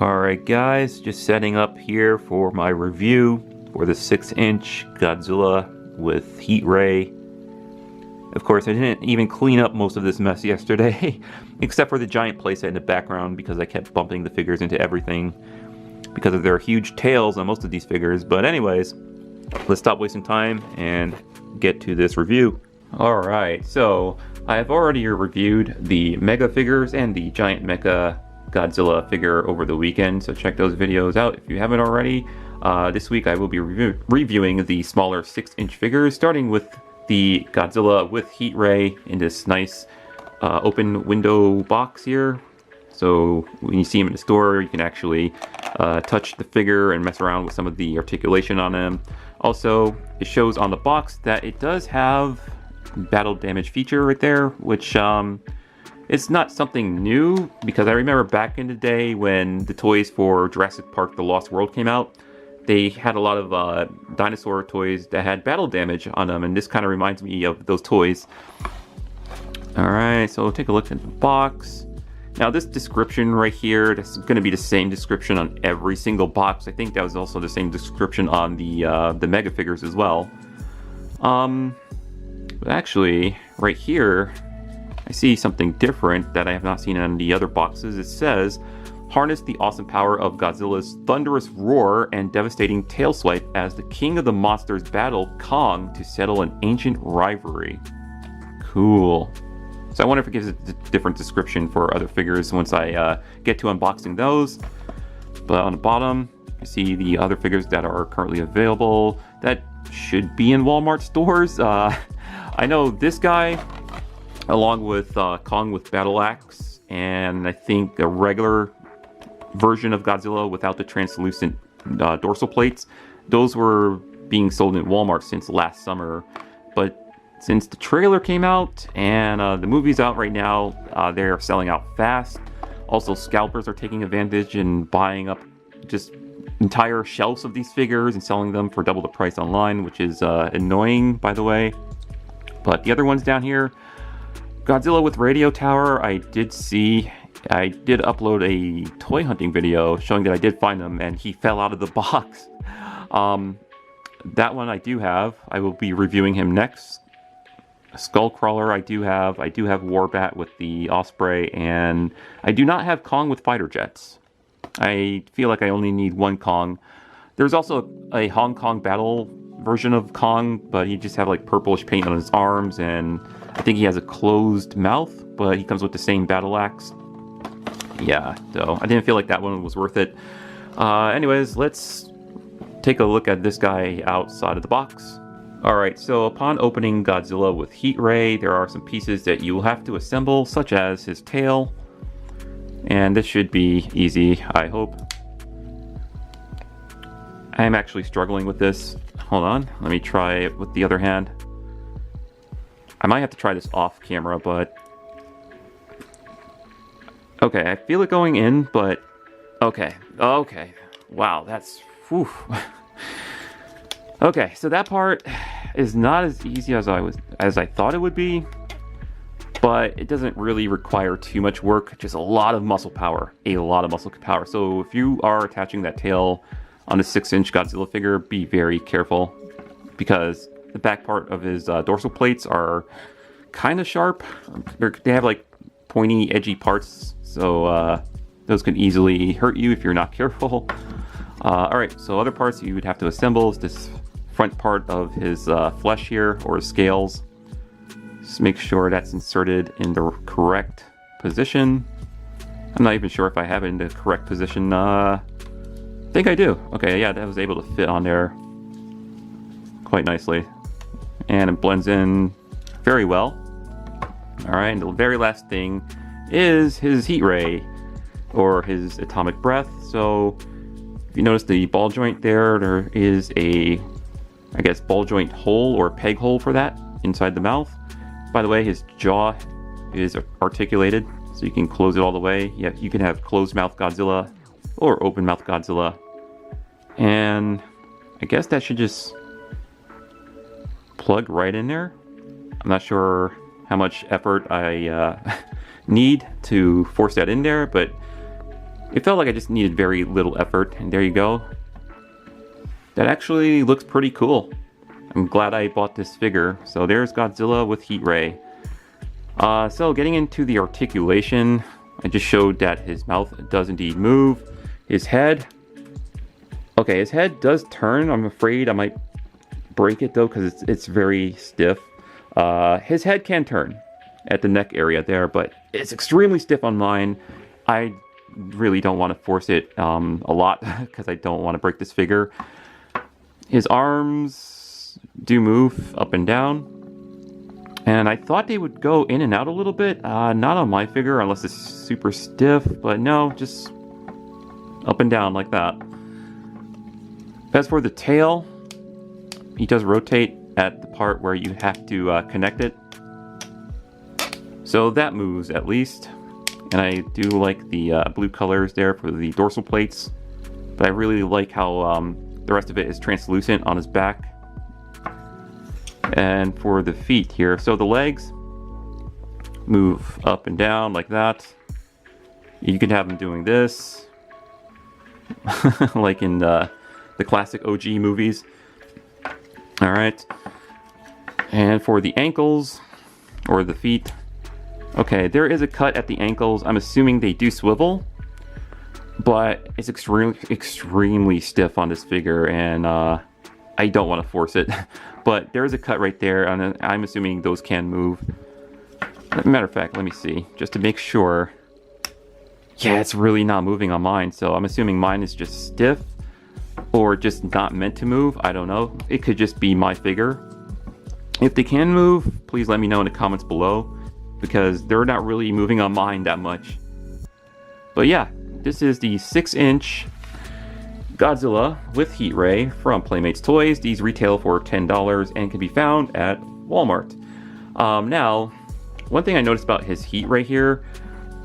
Alright guys, just setting up here for my review for the 6-inch Godzilla with heat ray. Of course, I didn't even clean up most of this mess yesterday, except for the giant playset in the background because I kept bumping the figures into everything because of their huge tails on most of these figures. But anyways, let's stop wasting time and get to this review. Alright, so I have already reviewed the Mega figures and the giant Mecha Godzilla figure over the weekend, so check those videos out if you haven't already. This week I will be reviewing the smaller 6-inch figures, starting with the Godzilla with heat ray in this nice open window box here. So when you see him in the store, you can actually touch the figure and mess around with some of the articulation on him. Also, it shows on the box that it does have battle damage feature right there, which it's not something new, because I remember back in the day when the toys for Jurassic Park The Lost World came out, they had a lot of dinosaur toys that had battle damage on them, and this kind of reminds me of those toys. Alright, so take a look at the box. Now this description right here, that's going to be the same description on every single box. I think that was also the same description on the Mega figures as well. But actually, right here, I see something different that I have not seen on the other boxes. It says, harness the awesome power of Godzilla's thunderous roar and devastating tail swipe as the king of the monsters battle Kong to settle an ancient rivalry. Cool. So I wonder if it gives a different description for other figures once I get to unboxing those. But on the bottom, you see the other figures that are currently available that should be in Walmart stores. I know this guy, along with Kong with Battle Axe, and I think a regular version of Godzilla without the translucent dorsal plates. Those were being sold in Walmart since last summer, but since the trailer came out and the movie's out right now, they are selling out fast. Also, scalpers are taking advantage and buying up just entire shelves of these figures and selling them for double the price online, which is annoying, by the way. But the other ones down here, Godzilla with Radio Tower, I did upload a toy hunting video showing that I did find them, and he fell out of the box. That one I do have. I will be reviewing him next. Skullcrawler I do have. I do have Warbat with the Osprey, and I do not have Kong with fighter jets. I feel like I only need one Kong. There's also a Hong Kong battle version of Kong, but he just have like purplish paint on his arms, and I think he has a closed mouth, but he comes with the same battle axe. Yeah, so I didn't feel like that one was worth it. Anyways, let's take a look at this guy outside of the box. Alright, so upon opening Godzilla with heat ray, there are some pieces that you will have to assemble, such as his tail. And this should be easy, I hope. I am actually struggling with this. Hold on, let me try it with the other hand. I might have to try this off camera, but... Okay, I feel it going in, but... Okay. Wow, that's... Whew. Okay, so that part is not as easy as I thought it would be, but it doesn't really require too much work, just a lot of muscle power. So if you are attaching that tail on the 6-inch Godzilla figure, be very careful, because the back part of his dorsal plates are kind of sharp. They have like pointy, edgy parts, so those can easily hurt you if you're not careful. Alright, so other parts you would have to assemble is this front part of his flesh here, or his scales. Just make sure that's inserted in the correct position. I'm not even sure if I have it in the correct position. I think I do. Okay, yeah, that was able to fit on there quite nicely. And it blends in very well. Alright, and the very last thing is his heat ray, or his atomic breath. So if you notice the ball joint there is a, I guess, ball joint hole or peg hole for that inside the mouth. By the way, his jaw is articulated, so you can close it all the way. Yeah, you can have closed mouth Godzilla or open mouth Godzilla. And I guess that should just plug right in there. I'm not sure how much effort I need to force that in there, but It felt like I just needed very little effort, and there you go. That actually looks pretty cool. I'm glad I bought this figure. So there's Godzilla with Heat Ray. So getting into the articulation, I just showed that his mouth does indeed move. His head, okay, his head does turn. I'm afraid I might break it though because it's very stiff. His head can turn at the neck area there, but it's extremely stiff on mine. I really don't want to force it a lot because I don't want to break this figure. His arms do move up and down, and I thought they would go in and out a little bit. Not on my figure unless it's super stiff, but no, just up and down like that. As for the tail, he does rotate at the part where you have to connect it. So that moves at least. And I do like the blue colors there for the dorsal plates. But I really like how the rest of it is translucent on his back. And for the feet here, so the legs move up and down like that. You can have them doing this. like in the classic OG movies. Alright. And for the ankles, or the feet, okay, there is a cut at the ankles. I'm assuming they do swivel, but it's extremely stiff on this figure, and I don't want to force it. But there is a cut right there, and I'm assuming those can move. Matter of fact, let me see, just to make sure. Yeah, it's really not moving on mine, so I'm assuming mine is just stiff, or just not meant to move. I don't know. It could just be my figure. If they can move, please let me know in the comments below, because they're not really moving on mine that much. But yeah, this is the 6-inch Godzilla with Heat Ray from Playmates Toys. These retail for $10 and can be found at Walmart. Now, one thing I noticed about his Heat Ray here,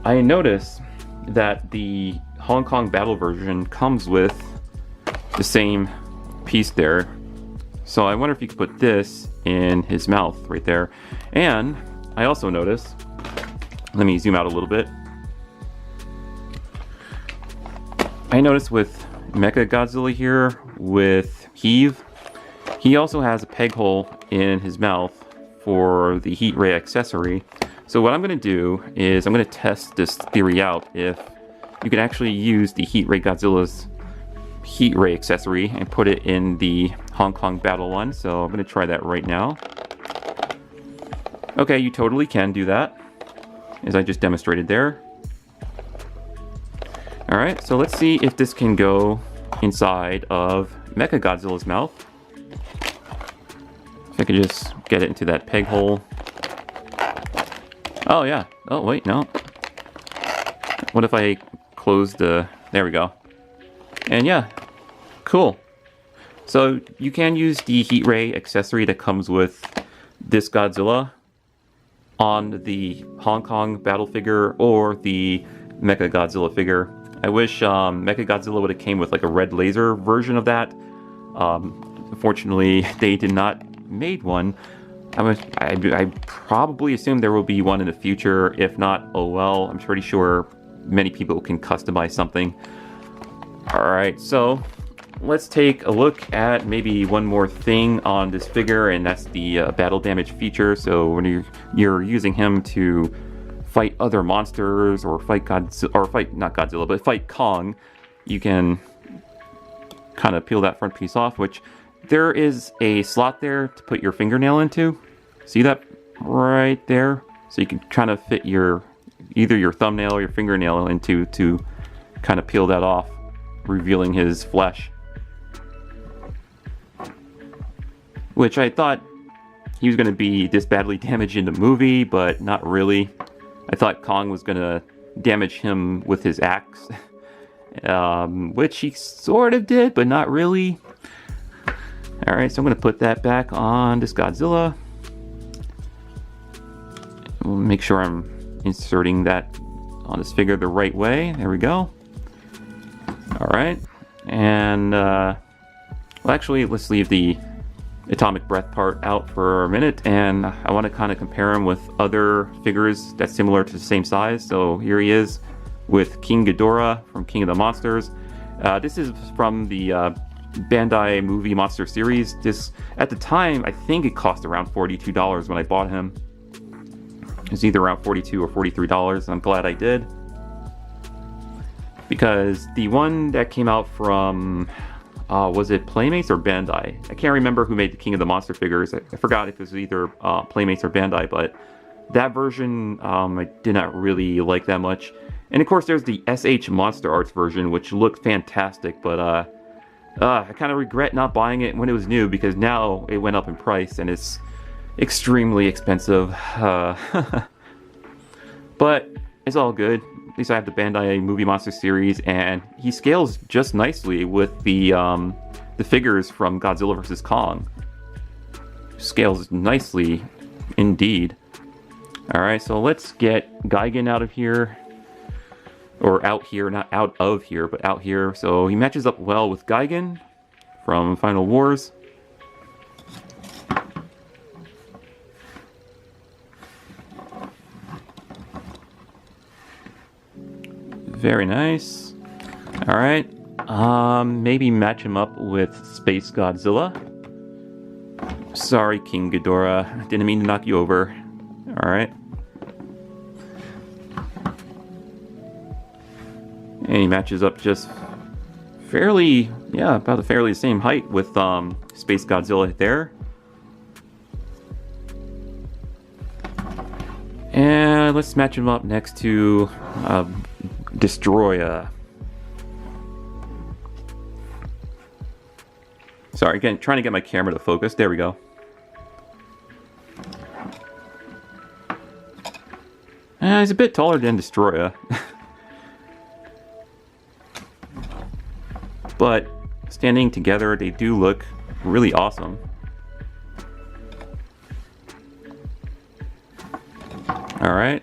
I noticed that the Hong Kong battle version comes with the same piece there. So I wonder if you could put this in his mouth right there. And I also noticed, let me zoom out a little bit. I noticed with Mecha Godzilla here with Heave, he also has a peg hole in his mouth for the Heat Ray accessory. So what I'm going to do is I'm going to test this theory out if you can actually use the Heat Ray Godzilla's Heat Ray accessory and put it in the Hong Kong battle one. So I'm going to try that right now. Okay, you totally can do that, as I just demonstrated there. Alright, so let's see if this can go inside of Mecha Godzilla's mouth. If I could just get it into that peg hole. Oh yeah, oh wait, no. What if I close the, there we go. And yeah, cool. So you can use the Heat Ray accessory that comes with this Godzilla on the Hong Kong battle figure or the Mecha Godzilla figure. I wish Mecha Godzilla would have came with like a red laser version of that. Unfortunately, they did not made one. I probably assume there will be one in the future. If not, oh well. I'm pretty sure many people can customize something. Alright, so let's take a look at maybe one more thing on this figure, and that's the battle damage feature. So when you're using him to fight other monsters or fight Godzilla, or fight, not Godzilla, but fight Kong, you can kind of peel that front piece off, which there is a slot there to put your fingernail into. See that right there? So you can kind of fit your, either your thumbnail or your fingernail into to kind of peel that off, revealing his flesh. Which I thought he was going to be this badly damaged in the movie, but not really. I thought Kong was going to damage him with his axe, which he sort of did, but not really. Alright, so I'm going to put that back on this Godzilla. We'll make sure I'm inserting that on this figure the right way. There we go. Alright, and well, actually, let's leave the atomic breath part out for a minute, and I want to kind of compare him with other figures that's similar to the same size. So here he is with King Ghidorah from King of the Monsters. This is from the Bandai movie monster series. This, at the time, I think it cost around $42 when I bought him. It was either around $42 or $43. I'm glad I did, because the one that came out from was it Playmates or Bandai? I can't remember who made the King of the Monster figures. I forgot if it was either Playmates or Bandai, but that version I did not really like that much. And of course there's the SH Monster Arts version, which looked fantastic, but I kind of regret not buying it when it was new, because now it went up in price and it's extremely expensive. But it's all good. At least I have the Bandai Movie Monster series, and he scales just nicely with the figures from Godzilla vs. Kong. Scales nicely indeed. Alright, so let's get Gigan out of here. Or out here, not out of here, but out here. So he matches up well with Gigan from Final Wars. Very nice. Alright. Maybe match him up with Space Godzilla. Sorry, King Ghidorah. Didn't mean to knock you over. Alright. And he matches up just fairly, yeah, about fairly the same height with Space Godzilla there. And let's match him up next to Destroyer. Sorry, again, trying to get my camera to focus. There we go. He's a bit taller than Destroyer. But standing together, they do look really awesome. Alright.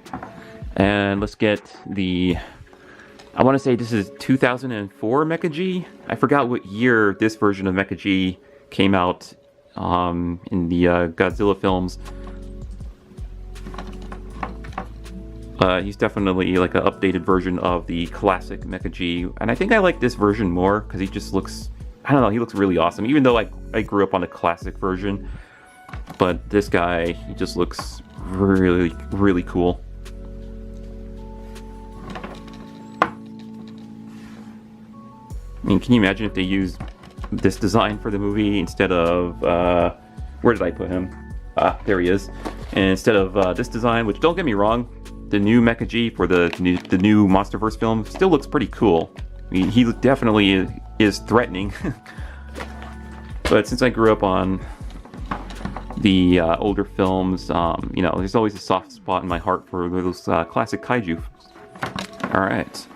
And let's get the... I want to say this is 2004 Mecha G. I forgot what year this version of Mecha G came out in the Godzilla films. He's definitely like an updated version of the classic Mecha G. And I think I like this version more because he just looks... I don't know, he looks really awesome. Even though I grew up on the classic version. But this guy, he just looks really, really cool. I mean, can you imagine if they used this design for the movie instead of, where did I put him? There he is. And instead of this design, which don't get me wrong, the new Mecha G for the new MonsterVerse film still looks pretty cool. I mean, he definitely is threatening. But since I grew up on the older films, you know, there's always a soft spot in my heart for those classic kaiju. Alright.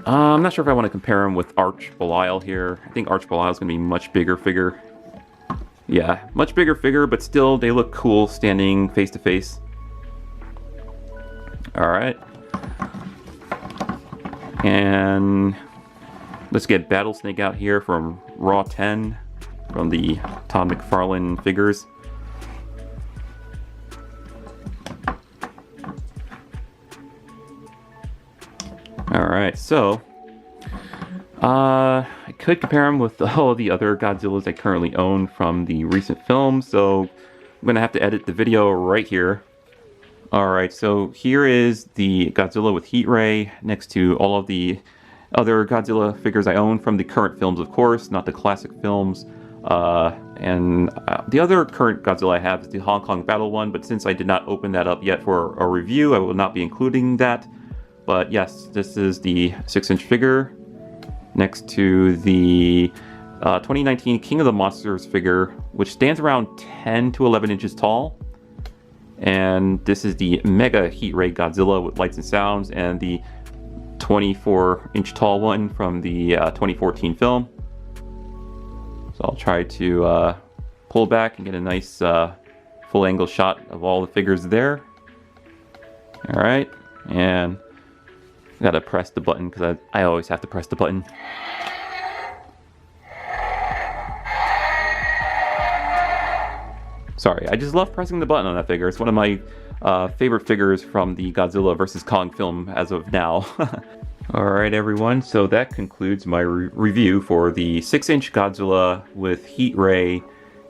I'm not sure if I want to compare him with Arch Belial here. I think Arch Belial is going to be a much bigger figure. Yeah, much bigger figure, but still they look cool standing face to face. Alright. And let's get Battlesnake out here from Raw 10 from the Todd McFarlane figures. Alright, so I could compare him with all the other Godzillas I currently own from the recent films, so I'm going to have to edit the video right here. Alright, so here is the Godzilla with Heat Ray next to all of the other Godzilla figures I own from the current films, of course, not the classic films. The other current Godzilla I have is the Hong Kong Battle one, but since I did not open that up yet for a review, I will not be including that. But yes, this is the 6-inch figure next to the 2019 King of the Monsters figure, which stands around 10 to 11 inches tall. And this is the Mega Heat Ray Godzilla with lights and sounds, and the 24-inch tall one from the 2014 film. So I'll try to pull back and get a nice full angle shot of all the figures there. Alright, and I gotta press the button because I always have to press the button. Sorry, I just love pressing the button on that figure. It's one of my favorite figures from the Godzilla vs. Kong film as of now. Alright everyone, so that concludes my review for the 6-inch Godzilla with heat ray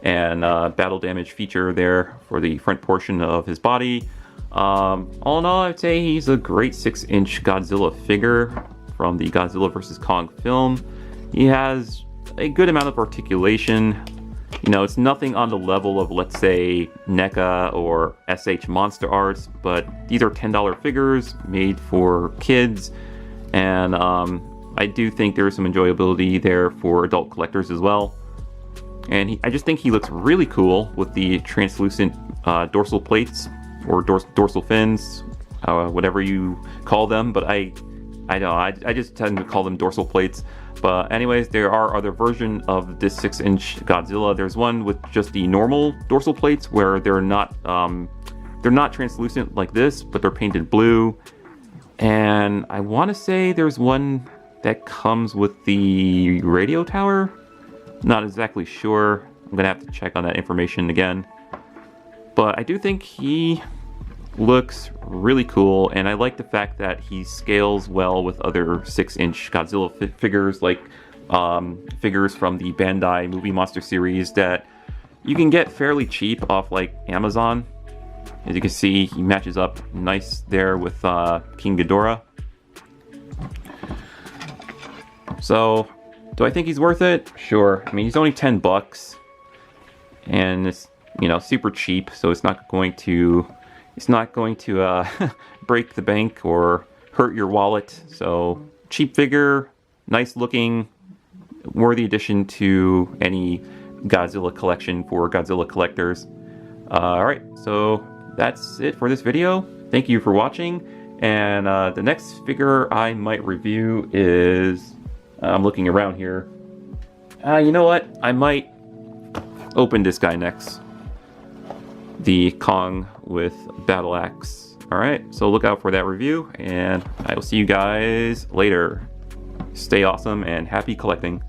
and battle damage feature there for the front portion of his body. All in all, I'd say he's a great 6-inch Godzilla figure from the Godzilla vs. Kong film. He has a good amount of articulation. You know, it's nothing on the level of, let's say, NECA or SH Monster Arts, but these are $10 figures made for kids, and I do think there's some enjoyability there for adult collectors as well. And I just think he looks really cool with the translucent dorsal plates, or dorsal fins, whatever you call them, but I just tend to call them dorsal plates. But anyways, there are other versions of this 6-inch Godzilla. There's one with just the normal dorsal plates where they're not translucent like this, but they're painted blue. And I want to say there's one that comes with the radio tower. Not exactly sure. I'm gonna have to check on that information again. But I do think he looks really cool, and I like the fact that he scales well with other 6-inch Godzilla figures, like figures from the Bandai Movie Monster series that you can get fairly cheap off like Amazon. As you can see, he matches up nice there with King Ghidorah. So, do I think he's worth it? Sure. I mean, he's only 10 bucks, and it's, you know, super cheap, so it's not going to break the bank or hurt your wallet. So cheap figure, nice looking, worthy addition to any Godzilla collection for Godzilla collectors. Alright, so that's it for this video. Thank you for watching, and the next figure I might review is, I'm looking around here, you know what, I might open this guy next. The Kong with Battle Axe. Alright, so look out for that review, and I will see you guys later. Stay awesome and happy collecting.